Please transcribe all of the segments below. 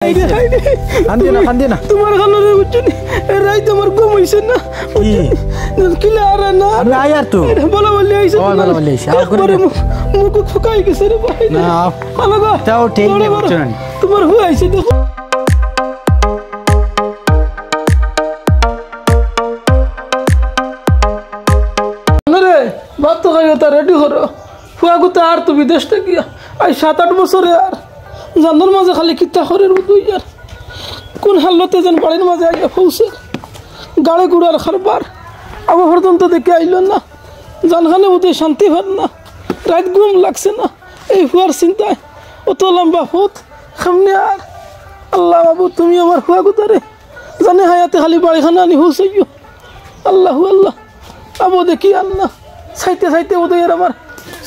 খান্দিনা তোমার খানারে বুঝছনি রাই তোমার ঘুম হইছে না কিলা আর না আমি আয়ার তো বলা বলি আইছে বলা বলি আইছে একবারে মুখ ফুকাই গেছে রে ভাই না আলাগা তাও ঠিক নেই বুঝছনি তোমার হই আইছে দেখো আরে বাত তো গায়ো তা রেডি করো ফুয়াগুতা আর তো বিদেশ থেকে আই 7-8 বছরে আর জানর মাঝে খালি কিতা খরের বুঝই আর কোন হালতে যেন বাড়ির মাঝে আগে পৌঁছে গাড়ি গুড়ার খারবার আবু পর্যন্ত দেখে আইল না জানখানে বোধহয় শান্তি ভাব না রাত ঘুম লাগছে না এই হুয়ার চিন্তায় অত লম্বা ফুট সামনে আর আল্লাহ বাবু তুমি আমার হুয়া গুতারে জানে হায়াতে খালি বাড়িখানা আনি পৌঁছাইও আল্লাহ আল্লাহ আবু দেখি আন্না চাইতে চাইতে বোধহয় আর আমার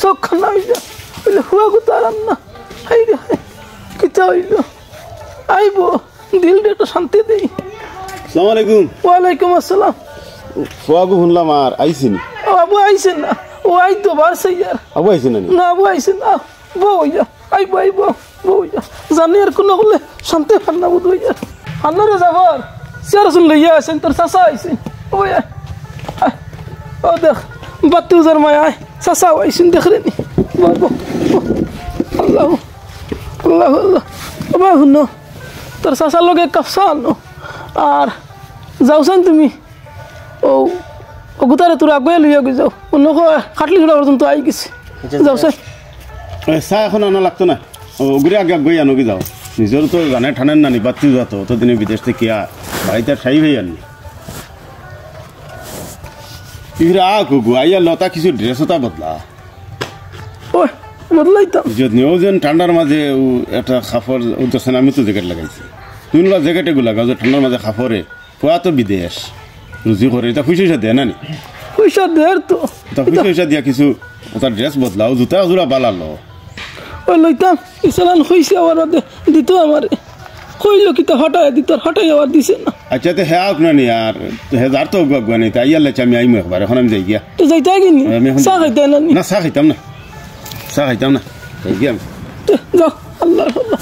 চোখ খান্না হয়ে যা বলে হুয়া গুতার আন্না হাই রে হাই কিতা হইল আইব দিলটা একটু শান্তি দেই আসসালামু আলাইকুম ওয়ালাইকুম আসসালাম ফুয়াগু শুনলাম আর আইসিনি ও আবু আইছেন না ও আই তো বারছে ইয়ার আবু আইসিনি না আবু আইছেন না বউ যা আইব আইব বউ যা জানি আর কোনো বলে শান্তি পান না বুধ হইয়া আন্নারে যাবার চেয়ার শুন লইয়া আছেন তোর চাচা আইছেন ও ও দেখ বাতি উজার মায় আয় চাচা আইছেন দেখ রে নি বাবু আল্লাহ আল্লাহ আল্লাহ বাবা শুন তোর চাচার লগে কাপসা আনো আর যাওছেন তুমি ও গুতারে তোর আগুয়ে লইয়া গই যাও অন্য খাটলি ঘোড়া পর্যন্ত আই গেছে যাওছে চাহ এখন আনা লাগতো না ওগুলি আগে গই আনোগে যাও নিজের তো জানে ঠানেন না নিবাতি যাতো অতদিনে বিদেশ থেকে বাড়িতে ঠাই হয়ে আনি ইরা গু আইয়া লতা কিছু ড্রেস ওটা বদলা ওই বদলাইতাম যদিও যেন ঠান্ডার মাঝে একটা খাফর উঠছেন আমি তো জ্যাকেট লাগাইছি তুই জ্যাকেট এগুলো লাগাও যে ঠান্ডার মাঝে খাফরে পোয়া তো বিদেশ রুজি করে এটা পয়সা দেয় না নি পয়সা দেয় তো পয়সা দিয়া কিছু ওটা ড্রেস বদলাও জুতা জোড়া বালালো ওই লইতাম ইসলান হইছে আবার দিত আমার কইল কিতা হটাই দিত হটাই আবার দিছে না আচ্ছা তো হ্যাঁ আপনার নি আর হেজার তো গুয়া নেই তাই আল্লাহ আমি আইমু একবার এখন আমি যাই গিয়া তো যাইতাই গিনি চা খাইতে না না চা খাইতাম না চা খাইতাম না যাই গিয়া যাও আল্লাহ আল্লাহ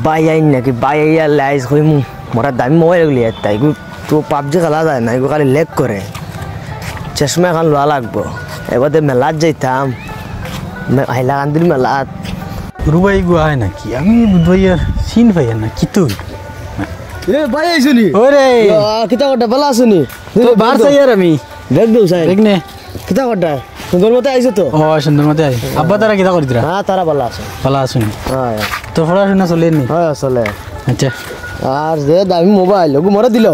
বাই আইন নাকি বাই আইয়া লাইজ হই মোরা দামি মোবাইল গুলি তাই তো পাবজি খেলা যায় না এগুলো খালি লেগ করে চশমা এখন লোয়া লাগবো এবারে মেলাত যাইতাম হাইলাকান্দির মেলাত রুবাই গো হয় নাকি আমি বুধবাইয়ার সিন পাই না কি তুই এ বাই আইছনি ওরে কিতা করতে ভালো আছনি তো বার চাইয়ার আমি দেখ দেউ চাই দেখ নে কিতা করতে সুন্দর মতে আইছো তো ও সুন্দর মতে আই আব্বা তারা কিতা করিতরা হ্যাঁ তারা ভালো আছে ভালো আছুন হ্যাঁ তোর পড়াশোনা চলেনি হ্যাঁ চলে আচ্ছা আর যে দামি মোবাইল ওগু মরে দিল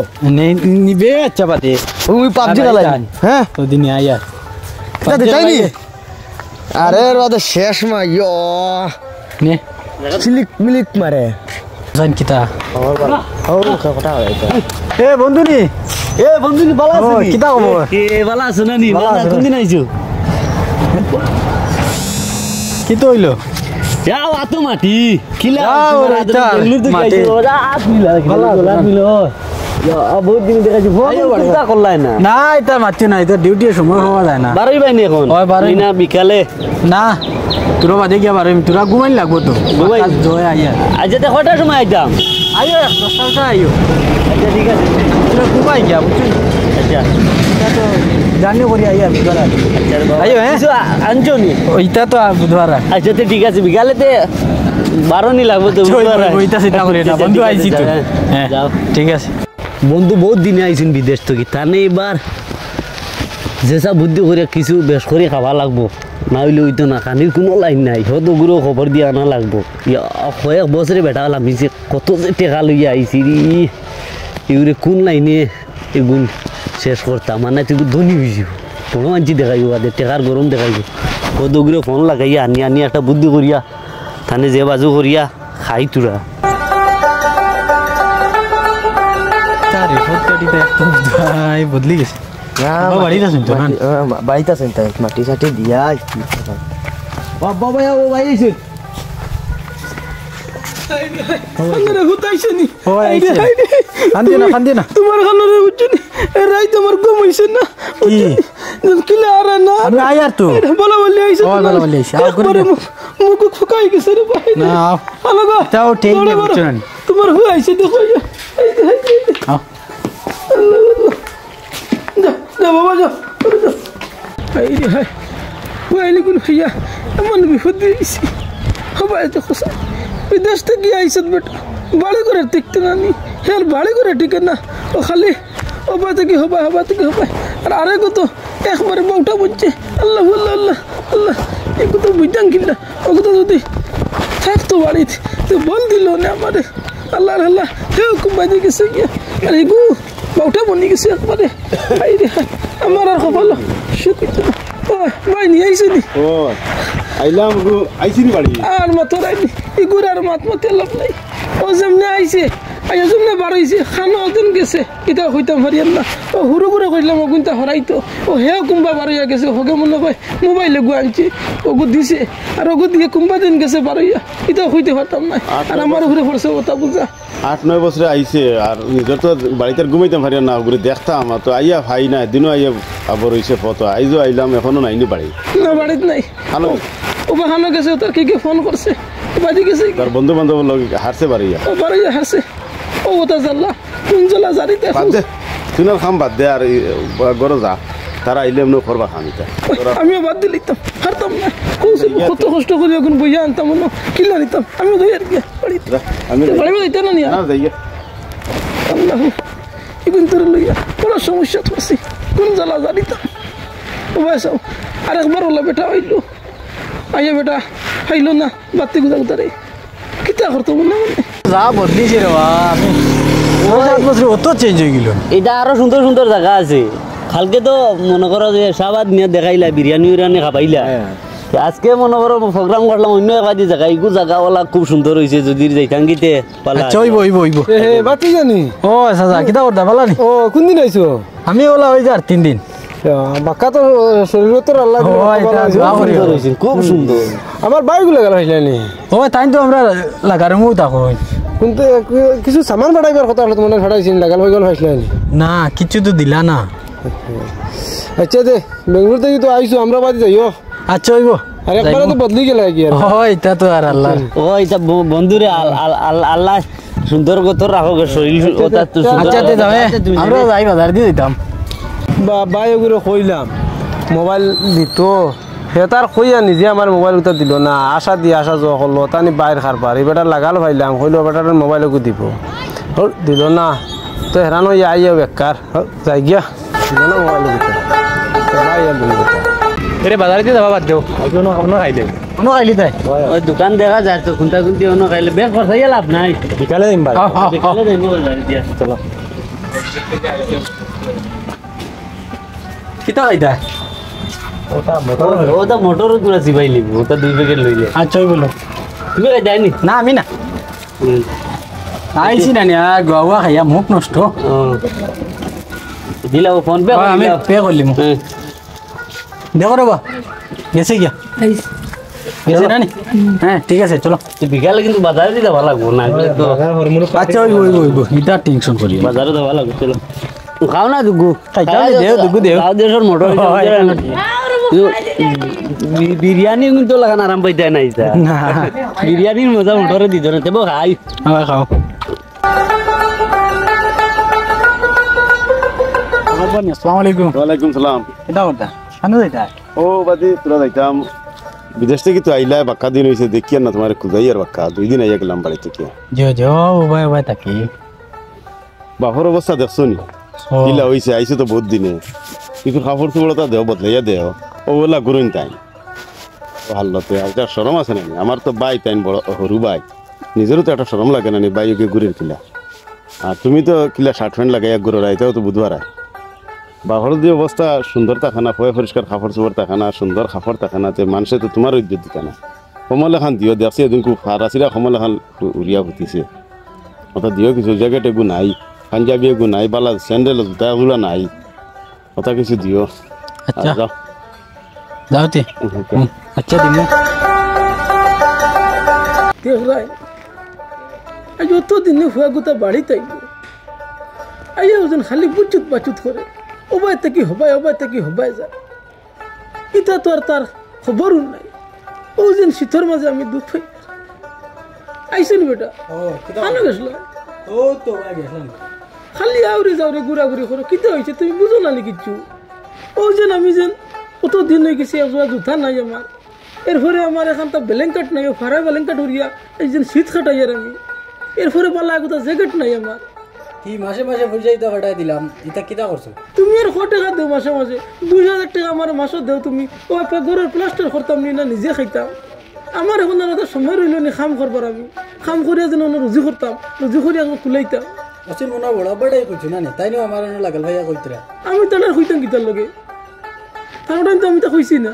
নিবে আচ্ছা পাতে ওই পাবজি খেলাই হ্যাঁ তো দিনে আইয়া কিতা দিতাইনি আরে রাতে শেষ মা ইয়ো নে চিলিক মিলিক মারে জান কিতা ও কথা হইতা এ বন্ধুনি এ বন্ধুনি ভালো আছে কিতা খবর এ ভালো আছে না নি ভালো কোন দিন আইছো কি তো হইলো যাও আতো মাটি কিলা মাটি বহুত দিন দেখাইছি চিন্তা করলাই না না এটা মাতি না এটা ডিউটি সময় হওয়া যায় না বারোই বাইনি এখন হয় বারোই না বিকালে না তোরা বাদে গিয়া বারোই তোরা ঘুমাই লাগবো তো ঘুমাই জয় আইয়া আজ যে কটার সময় আইতাম আইও 10টা আইও আচ্ছা ঠিক আছে তোরা ঘুমাই গিয়া বুঝছো আচ্ছা এটা তো জানি করি আইয়া বুধবার আচ্ছা আইও হ্যাঁ আনছো নি ওইটা তো বুধবার আচ্ছা তো ঠিক আছে বিকালেতে বারোনি লাগবো তো ওইটা সেটা করি না বন্ধু আইছি তো হ্যাঁ যাও ঠিক আছে বন্ধু বহুত দিনে আইছেন বিদেশ থেকে তা নেই এবার যেসা বুদ্ধি করে কিছু বেশ করে খাওয়া লাগবো না হইলে ওই তো না কানির কোনো লাইন নাই হয়তো গুরু খবর দিয়ে আনা লাগবো কয়েক বছরে বেটা হলাম যে কত যে টেকা লইয়া আইসি রে এগুলো কোন লাইনে এগুন শেষ করতাম মানে তুই ধনী হয়েছি বড় মানছি দেখাইব আদের টেকার গরম দেখাইব কত গুলো ফোন লাগাইয়া আনি আনি একটা বুদ্ধি করিয়া থানে যে বাজু করিয়া খাই তোরা বদলি গেছে বাড়িতে আছেন তাই মাটি সাটি দিয়া বাবা ও ভাই আইছে তোমার খানারে বুঝছনি রাই তোমার ঘুম হইছে না কিলা আরে না আমি আই আর তো বলা বলি আইছে ও বলা বলি আইছে আও করে মুখ ফুকাই গেছে রে ভাই না আও আলো গো তাও ঠিক নেই বুঝছো না তোমার হয়ে আইছে দেখো আও যা বাবা যা এই রে হাই ওয়াইলি কোন ভাইয়া এমন বিপদ দিয়েছি হবাই তো খুশা বিদেশ থেকে আইসত বেটা বাড়ি করে টিকতে না নি হের বাড়ি করে টিকে না ও খালি হবা থেকে হবাই আর আরে কত একবারে বউটা বুঝছে আল্লাহ আল্লাহ আল্লাহ আল্লাহ এগুলো তো বুঝতাম কিনা ওগুলো যদি থাকতো বাড়িতে তো বল দিল না আমারে আল্লাহ আল্লাহ কেউ কুম্বাই গেছে গিয়া আর এগু বউটা বনি গেছে একবারে আমার আর কপাল শুকিত ভাই নিয়ে আইসে নি ও আইলাম আইসিনি বাড়ি আর মাত্র আইনি এগুর আর মাত মতে লাভ নাই ও যেমনে আইসে আইয়া যেমনে বাড়াইছে খানো ওদিন গেছে এটা হইতাম হারিয়ান না ও হুরু হুরু কইলাম ও কিন্তু হরাইতো ও হেও কুম্বা বাড়াইয়া গেছে হোকে মনে কয় মোবাইলে গু আনছে ওগু দিছে আর ওগু দিয়ে কুম্বা দিন গেছে বাড়াইয়া এটা হইতে পারতাম না আর আমার ঘুরে পড়ছে ওটা বুঝা 8-9 বছরে আইছে আর নিজের তো বাড়িতে ঘুমাইতাম পারি না ঘুরে দেখতাম তো আইয়া ভাই না দিনও আইয়া আবার হইছে ফটো আইজও আইলাম এখনো নাইনি বাড়ি না বাড়িতে নাই হ্যালো ও বাহানো গেছে তার কে ফোন করছে বাড়ি গেছে তার বন্ধু বান্ধব লোক হারছে বাড়িয়া ও বাড়িয়া হারছে ও ওটা জানলা কোন জলা জারিতে বাদ দে তুনার খাম বাদ দে আর গরো যা তারা আইলে এমনি করবা খামিটা আমিও বাদ দিয়ে লিখতাম হারতাম না কত কষ্ট করে এখন বইয়া আনতাম না কিলা নিতাম আমিও ধরে আর কি বাড়িতে আমি বাড়িতে দিতে না নিয়া না যাইয়া আল্লাহ এখন তোর লইয়া বড় সমস্যা থাকছি কোন জ্বালা জানিতাম ও বয়স আরেকবার ওলা বেটা আইলো আইয়া বেটা আইলো না বাতি গুজা গুজারে কিতা করতো মনে মনে যা বদলিছে রে বা আমি 7 বছর অত চেঞ্জ হয়ে গেল এটা আরো সুন্দর সুন্দর জায়গা আছে কালকে তো মনে করো যে সাবাদ নিয়ে দেখাইলা বিরিয়ানি উরিয়ানি খাবাইলা আজকে মনে করো প্রোগ্রাম করলাম অন্য একটা জায়গা এইগু জায়গাওয়ালা খুব সুন্দর হয়েছে যদি যাইতাম গিতে আচ্ছা হইব বাতি জানি ও সাজা কিতা করতে পারলা নি ও কোন দিন আইছো আমি ওলা হই যার 3 দিন বাক্কা তো শরীর তো আল্লাহ খুব সুন্দর আমার বাইকগুলো গেল হইলানি ও তাই তো আমরা লাগারে মু তা কই কিন্তু কিছু সামান বাড়াইবার কথা হলো তোমার ফাড়াইছেন লাগাল হয়ে গেল হইলানি না কিছু তো দিলা না আচ্ছা দে বেঙ্গলোর থেকে তো আইছো আমরা বাড়ি যাইও আচ্ছা হইব আর একবারে তো বদলি গেল কি আর ও এটা তো আর আল্লাহ ও এটা বন্ধুরে আল্লাহ সুন্দর কত রাখো শরীর ওটা তো আচ্ছা তে যাবে আমরা যাই বাজার দিয়ে দিতাম বাই ওগুলো কইলাম মোবাইল দিত সে তার কইয়া নিজে আমার মোবাইল উঠা দিল না আশা দিয়ে আসা যোৱা করলো তানি বাইর খারবার এই বেটা লাগাল ভাইলাম কইলো বেটার মোবাইলকো দিব দিল না তো হেরানো আইয়া বেকার যাই গিয়া দিল না মোবাইল এরে বাজারে দিয়ে যাবা বাদ দেও অন্য খাইলে অন্য খাইলি তাই ওই দোকান দেখা যায় তো কোনটা কোনটি অন্য খাইলে বেশ খরচাইয়া লাভ নাই বিকালে দিন ভাই বিকালে যাইবো দিয়া চলো কিতা খাইতা ওটা মোটর পুরা চিবাই লিব ওটা 2 প্যাকেট লইলে আচ্ছা ওই বলো তুমি খাই যায়নি না আমি না আইছি না নি আর গোয়া খাইয়া মুখ নষ্ট দিলা ফোন পে আমি পে করলিম দেখো রে বা গেছে গিয়া গেছে না নি হ্যাঁ ঠিক আছে চলো বিকালে কিন্তু বাজারে দিতে ভালো লাগবো না তো আচ্ছা ওই এটা টেনশন করি বাজারে দেওয়া লাগবে চলো খাও না দুগু দুগু দেও খাও দেশর মোটর বিরিয়ানি কিন্তু লাগান আরাম পাইতে নাই না বিরিয়ানির মজা মোটরে দিত না তেবো খাই খাও আসসালামু আলাইকুম ওয়ালাইকুম সালাম এটা করতা আনো যাইতা ও বাদি তোরা যাইতাম বিদেশ থেকে তো আইলা বাক্কা দিন হয়েছে দেখি না তোমার খুঁজাই আর বাক্কা 2 দিন আইয়া গেলাম বাড়ি থেকে যো ভাই তাকি বাপর অবস্থা দেখছো নি কিলা হয়েছে আইসে তো বহুত দিনে কিন্তু কাপড় চোপড়টা দেও বদলাইয়া দেও ও বলা গুরুন তাই ভাল্লতে আর যা সরম আছে না আমার তো বাই তাইন বড় সরু বাই নিজেরও তো একটা সরম লাগে না নি বাই ওকে গুড়ের কিলা আর তুমি তো কিলা শার্ট প্যান্ট লাগাইয়া গুড়ের আইতাও তো বুধবার আয় বাপর যে অবস্থা সুন্দর থাকে না পয় পরিষ্কার কাপড় চোপড় থাকে না সুন্দর কাপড় থাকে না যে মানুষে তো তোমার ইজ্জত দিতে না কমল এখন দিও দেখছি এদিন খুব ফারাসিরা কমল এখন উড়িয়া ফুটিছে ওটা দিও কিছু জ্যাকেট এগু নাই পাঞ্জাবি এগু নাই বালা স্যান্ডেল জুতা এগুলো নাই ওটা কিছু দিও আচ্ছা যাও যাওতে আচ্ছা দিমু দেখাই আজ অত দিনে হুয়া গোটা বাড়ি তাইব আইয়া ওজন খালি বুচুত বাচুত করে ওবাই থেকে হবাই যা ইটা তো আর তার খবরও নাই ও যেন শীতের মাঝে আমি দুঃখ পাই আইসেন বেটা খানো গেছিল ও তো ভাই গেছেন খালি আউরে যাওরে ঘুরাঘুরি করো কিতা হয়েছে তুমি বুঝো না নি কিচ্ছু ও যেন আমি যেন কত দিন হয়ে গেছি একজোড়া জুতা নাই আমার এরপরে আমার এখানটা ব্ল্যাঙ্কেট নাই ফারা ব্ল্যাঙ্কেট উড়িয়া এই যেন শীত খাটাই আর আমি এরপরে পালা একটা জ্যাকেট নাই আমার কি মাসে মাসে পয়সা ফাটাই দিলাম এটা কিটা করছো তুমি আর 100 টাকা দেও মাসে মাসে 2000 টাকা আমার মাসে দেও তুমি ও একটা ঘরের প্লাস্টার করতাম নি না নিজে খাইতাম আমার এখন আর একটা সময় রইল নি খাম করবার আমি খাম করিয়া যেন রুজি করতাম রুজি করিয়া তুলাইতাম আসলে মনে বড় বড়াই করছো না তাই নিয়ে আমার লাগাল ভাইয়া কইতরা আমি তার হইতাম কিতার লগে তার টাইম তো আমি তা কইছি না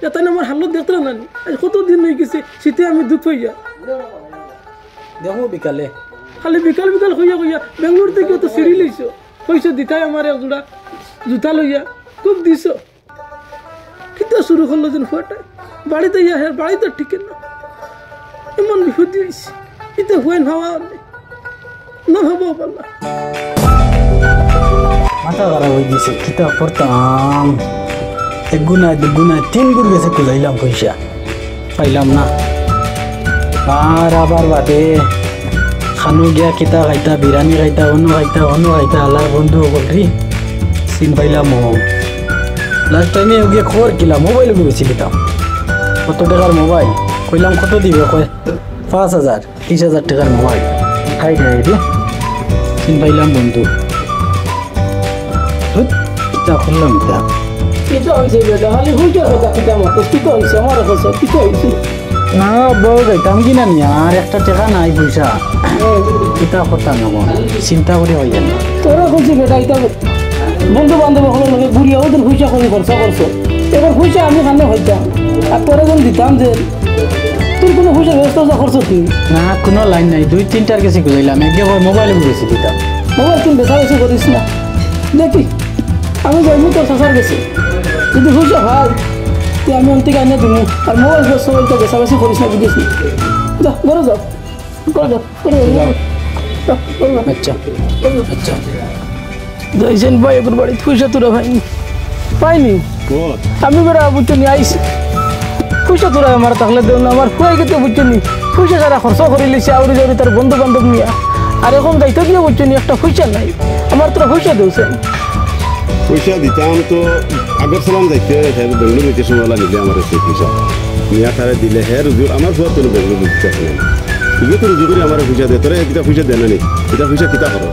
যে তাই আমার হালত দেখতে না নি আজ কত দিন হয়ে গেছে শীতে আমি দুঃখ হইয়া দেখো বিকালে খালি বিকাল বিকাল হইয়া হইয়া বেঙ্গলোর থেকে তো সিঁড়ি লইছো কইছো দিতাই আমার একজোড়া জুতা লইয়া খুব দিছ কিতা শুরু করলো যেন ফুয়াটা বাড়িতে ইয়া হের বাড়িতে ঠিক না এমন বিপদ হয়েছে এটা হুয়েন হওয়া না ভাবো পারলা মাথা খারাপ হয়ে গেছে কিতা করতাম এক গুণা দু গুণা 3 গুণ গেছে কুলাইলাম পয়সা পাইলাম না আর আবার বাদে খানু গিয়া কিতা খাইতা বিরিয়ানি খাইতা অন্য খাইতা আল্লাহর বন্ধু বলরি চিন পাইলাম লাস্ট টাইমে গিয়ে খবর কিলাম মোবাইল বেশি দিতাম কত টাকার মোবাইল কইলাম কত দিবে কয় 5000 30,000 টাকার মোবাইল খাই খাই রে চিন পাইলাম বন্ধু কিতা করলাম কিতা কিতা হয়েছে বেটা খালি হইতে কথা কিতা মতো কিতা হয়েছে আমার কাছে কিতা হয়েছে না বউ যাইতাম কিনা নি আর একটা টাকা নাই পয়সা কিতা করতাম না চিন্তা করে হয়ে যান তোরা কইছি বেটা এটা বন্ধু বান্ধব হলো লগে ঘুরিয়া ওদের পয়সা করে খরচা করছো এবার পয়সা আমি খানে হইতাম আর তোরা যখন দিতাম যে তোর কোনো পয়সা ব্যবস্থা করছো তুই না কোনো লাইন নাই 2-3টার কাছে গুলাইলাম একবার মোবাইলে বেশি দিতাম মোবাইল তুমি বেচা বেশি করিস না দেখি আমি যাইমু তোর শাসার গেছে যদি পয়সা হয় তুই আমি অন্তিকে আনিয়ে দিব আর মোবাইল তো বেচা বেশি করিস না বুঝেছি যা ঘরে যাও আচ্ছা আচ্ছা যাইছেন ভাই একর বাড়ি পয়সা তোরা ভাই পাইনি আমি বেড়া বুঝছো নি আইসি পয়সা তোরা আমার থাকলে দেও না আমার ফুয়াই গেতে বুঝছো নি পয়সা সারা খরচ করে লিছে আউরি যাউরি তার বন্ধু বান্ধব নিয়ে আর এখন যাইতে গিয়ে বুঝছো নি একটা পয়সা নাই আমার তোরা পয়সা দেওছে পয়সা দিতাম তো আগর সালাম যাইতে হ্যাঁ বেঙ্গলোর যেতে সময় নিলে আমার কাছে পয়সা নিয়ে তারা দিলে হ্যাঁ রুজু আমার ফুয়া তো বেঙ্গলোর দিতে আসলে তুই তো রুজু করে আমার পয়সা দে তোরা এটা পয়সা দেয় না নি এটা পয়সা কিতা করো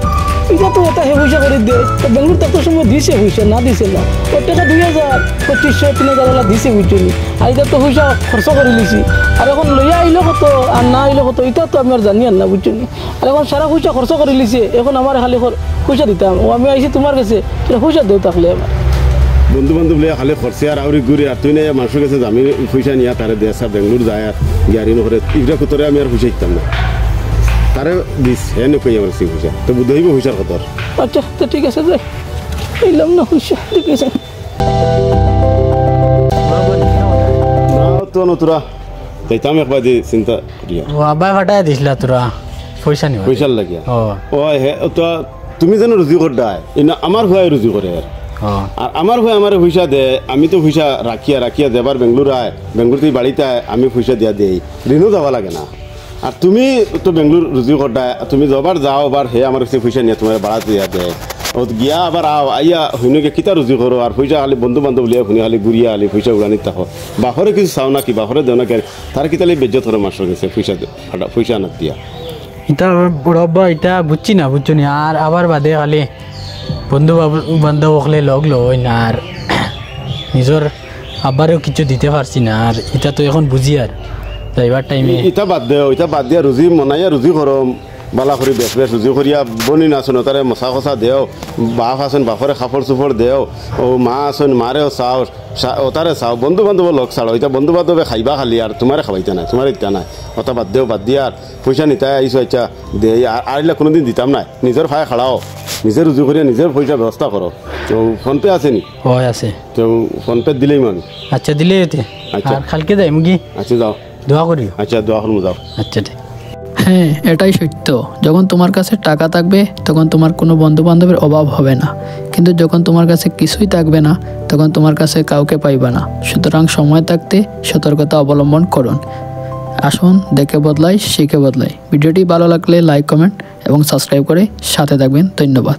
এটা তো ওটা হে পয়সা করে দে বেঙ্গলোর তত সময় দিছে পয়সা না দিছে না ওর টাকা 2000-2500-3000 দিছে বুঝছো নি আর এটা তো পয়সা খরচ করে লিছি আর এখন লইয়া আইলো কত আর না আইলো কত এটা তো আমি আর জানি আর না বুঝছো নি আর এখন সারা পয়সা খরচ করে লিছে এখন আমার খালি পয়সা দিতাম ও আমি আইছি তোমার কাছে তোরা পয়সা দেও থাকলে আমার বন্ধু বান্ধব লিয়া খালি খরচে আর আউরি ঘুরি আর তুই না মানুষের কাছে আমি পয়সা নিয়ে তারে দেশা বেঙ্গলোর যায় আর গাড়ি নকরে ইটা কোতরে আমি আর পয়সা দিতাম না তারে দিস হ্যাঁ নকই আমার সেই পয়সা তো বুদ্ধ হইব পয়সার কতর আচ্ছা তো ঠিক আছে যাই এইলাম না পয়সা ঠিক আছে তো তোরা যাইতাম একবার দিয়ে চিন্তা করিয়া ও আব্বাই ফাটাই দিছিলা তোরা পয়সা নিবা পয়সার লাগিয়া ও ও হে তো তুমি যেন রুজি করদাই ইনা আমার ভয় রুজি করে আর ও আর আমার ভয় আমার পয়সা দে আমি তো পয়সা রাখিয়া দেবার বেঙ্গলোর আয় বেঙ্গলোর থেকে বাড়িতে আয় আমি পয়সা দিয়া দেই ঋণও যাওয়া লাগে না আর তুমি তো বেঙ্গলোর রুজি করদাই তুমি যবার যাও আবার হে আমার কাছে পয়সা নিয়ে তোমার বাড়াতে দিয়া দে ও গিয়া আবার আও আইয়া হুইনকে কিতা রুজি করো আর পয়সা খালি বন্ধু বান্ধব লিয়া হুনি খালি ঘুরিয়া খালি পয়সা উড়ানি থাকো বাহরে কিছু চাও না কি বাহরে দেও না কে তার কিতালি বেজ্জত হরে মাস্টার গেছে পয়সা না দিয়া এটা বড় আব্বা এটা বুঝছি না বুঝছো নি আর আবার বাদে খালি বন্ধু বান্ধব হলে লগ লই না আর নিজের আব্বারও কিছু দিতে পারছি না আর এটা তো এখন বুঝি আর যাইবার টাইমে ইটা বাদ দিয়া রুজি মনাইয়া রুজি করম বালা করে বেশ রুজি করিয়া বনি নাচন তারে মশা খসা দেও বাপ আছেন বাপরে কাপড় চোপড় দেও ও মা আছেন মারেও চাও ও তারে চাও বন্ধু বান্ধব লগ চাও এটা বন্ধু বান্ধবে খাইবা খালি আর তোমারে খাবাইতে নাই তোমার ইত্যা নাই ওটা বাদ দিয়া আর পয়সা নিতাই আইসো আচ্ছা দে আর এগুলা কোনোদিন দিতাম নাই নিজের ভাই খাড়াও নিজে রুজি করিয়া নিজের পয়সা ব্যবস্থা করো তো ফোনপে আছে নি হয় আছে তো ফোনপে দিলেই মানে আচ্ছা দিলে এতে আচ্ছা। আর কালকে যাই মুগি আচ্ছা যাও দোয়া করিও আচ্ছা দোয়া করবো যাও আচ্ছা ঠিক হ্যাঁ, এটাই সত্য। যখন তোমার কাছে টাকা থাকবে তখন তোমার কোনো বন্ধু বান্ধবের অভাব হবে না, কিন্তু যখন তোমার কাছে কিছুই থাকবে না তখন তোমার কাছে কাউকে পাইবা না। সুতরাং সময় থাকতে সতর্কতা অবলম্বন করুন। আসুন দেখে বদলাই, শিখে বদলাই। ভিডিওটি ভালো লাগলে লাইক, কমেন্ট এবং সাবস্ক্রাইব করে সাথে থাকবেন। ধন্যবাদ।